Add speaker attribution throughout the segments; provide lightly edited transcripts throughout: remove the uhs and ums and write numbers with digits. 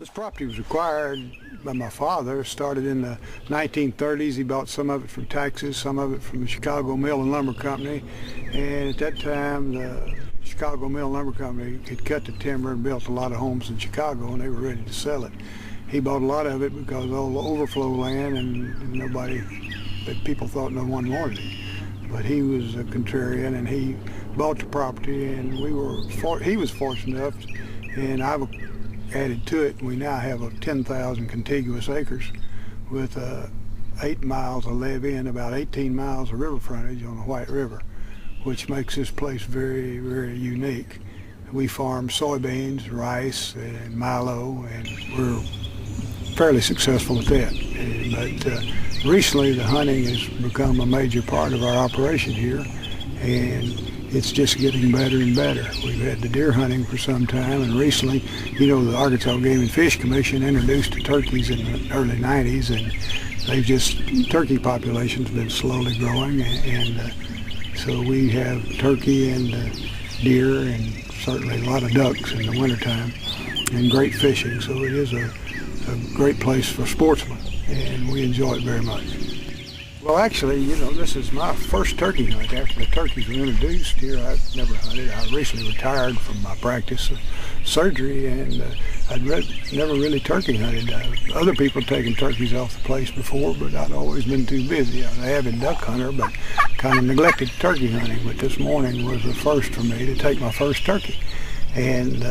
Speaker 1: This property was acquired by my father. Started in the 1930s. He bought some of it from Texas, some of it from the Chicago Mill and Lumber Company. And at that time, the Chicago Mill and Lumber Company had cut the timber and built a lot of homes in Chicago, and they were ready to sell it. He bought a lot of it because of all the overflow land, and people thought no one wanted it. But he was a contrarian, and he bought the property, and he was fortunate enough, and I've added to it. We now have 10,000 contiguous acres with 8 miles of levee and about 18 miles of river frontage on the White River, which makes this place very, very unique. We farm soybeans, rice, and milo, and we're fairly successful at that. But recently the hunting has become a major part of our operation here, and it's just getting better and better. We've had the deer hunting for some time, and recently, the Arkansas Game and Fish Commission introduced the turkeys in the early 90s, and turkey population's been slowly growing, and so we have turkey and deer and certainly a lot of ducks in the wintertime, and great fishing. So it is a great place for sportsmen, and we enjoy it very much. Well, actually, this is my first turkey hunt. After the turkeys were introduced here, I've never hunted. I recently retired from my practice of surgery, and I'd never really turkey hunted. Other people had taken turkeys off the place before, but I'd always been too busy. I was an avid duck hunter, but kind of neglected turkey hunting. But this morning was the first for me to take my first turkey. And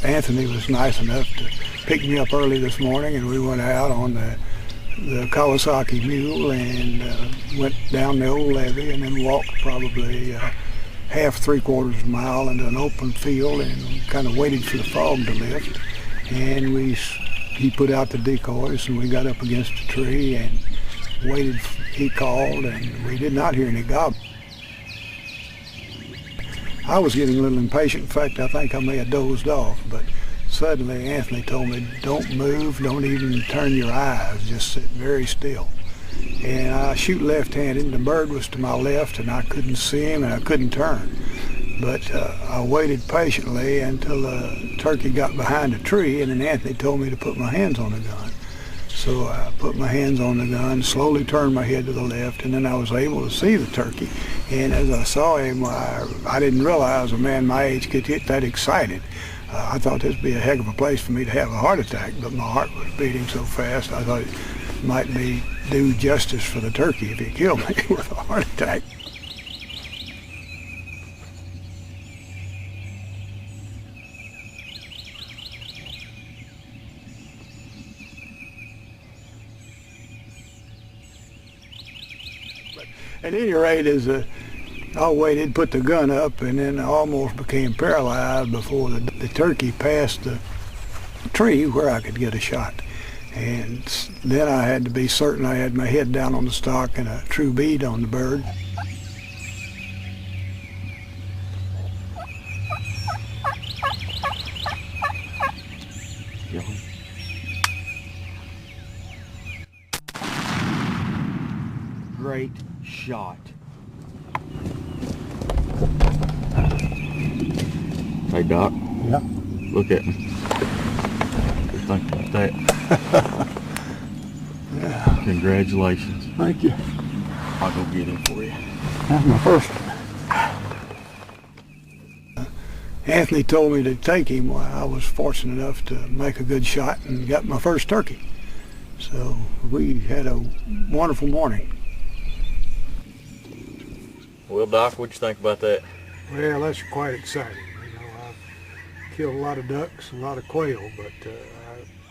Speaker 1: Anthony was nice enough to pick me up early this morning, and we went out on the Kawasaki mule and went down the old levee and then walked probably half, 3/4 mile into an open field and kind of waited for the fog to lift. And he put out the decoys, and we got up against a tree and waited. He called, and we did not hear any gob. I was getting a little impatient. In fact, I think I may have dozed off, but suddenly Anthony told me, don't move, don't even turn your eyes, just sit very still. And I shoot left-handed, and the bird was to my left, and I couldn't see him, and I couldn't turn. But I waited patiently until the turkey got behind a tree, and then Anthony told me to put my hands on the gun. So I put my hands on the gun, slowly turned my head to the left, and then I was able to see the turkey. And as I saw him, I didn't realize a man my age could get that excited. I thought this would be a heck of a place for me to have a heart attack, but my heart was beating so fast I thought it might do justice for the turkey if he killed me with a heart attack. But at any rate, I waited, put the gun up, and then I almost became paralyzed before the turkey passed the tree where I could get a shot. And then I had to be certain I had my head down on the stock and a true bead on the bird.
Speaker 2: Great shot. Hey, Doc.
Speaker 1: Yeah.
Speaker 2: Look at me. What do you think about that?
Speaker 1: Yeah.
Speaker 2: Congratulations.
Speaker 1: Thank you.
Speaker 2: I'll go get him for you.
Speaker 1: That's my first. Anthony told me to take him. Well, I was fortunate enough to make a good shot and got my first turkey. So we had a wonderful morning.
Speaker 2: Well, Doc, what'd you think about that?
Speaker 1: Well, that's quite exciting. I've killed a lot of ducks, a lot of quail, but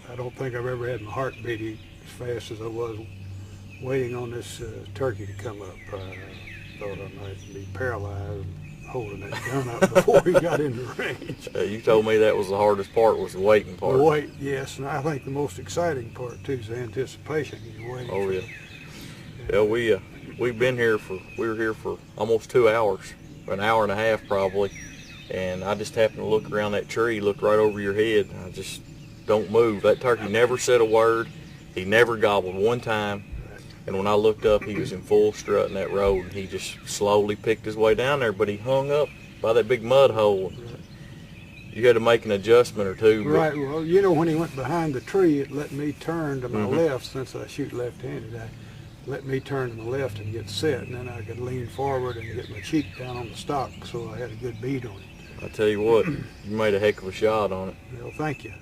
Speaker 1: I don't think I've ever had my heart beating as fast as I was waiting on this turkey to come up. I thought I might be paralyzed holding that gun up before he got in the range.
Speaker 2: You told me that was the hardest part, was the waiting part.
Speaker 1: The wait, yes, and I think the most exciting part too is the anticipation. You're waiting.
Speaker 2: Oh yeah. Yeah, we were here for almost 2 hours, an hour and a half probably, and I just happened to look around that tree, looked right over your head. I just don't move. That turkey never said a word. He never gobbled one time. And when I looked up, he was in full strut in that road, and he just slowly picked his way down there, but he hung up by that big mud hole. you had to make an adjustment or two. But
Speaker 1: Right. Well, you know, when he went behind the tree, it let me turn to my
Speaker 2: Mhm.
Speaker 1: left. Since I shoot left-handed, I let me turn to my left and get set, and then I could lean forward and get my cheek down on the stock, so I had a good bead on it.
Speaker 2: I tell you what, you made a heck of a shot on it.
Speaker 1: Well, thank you.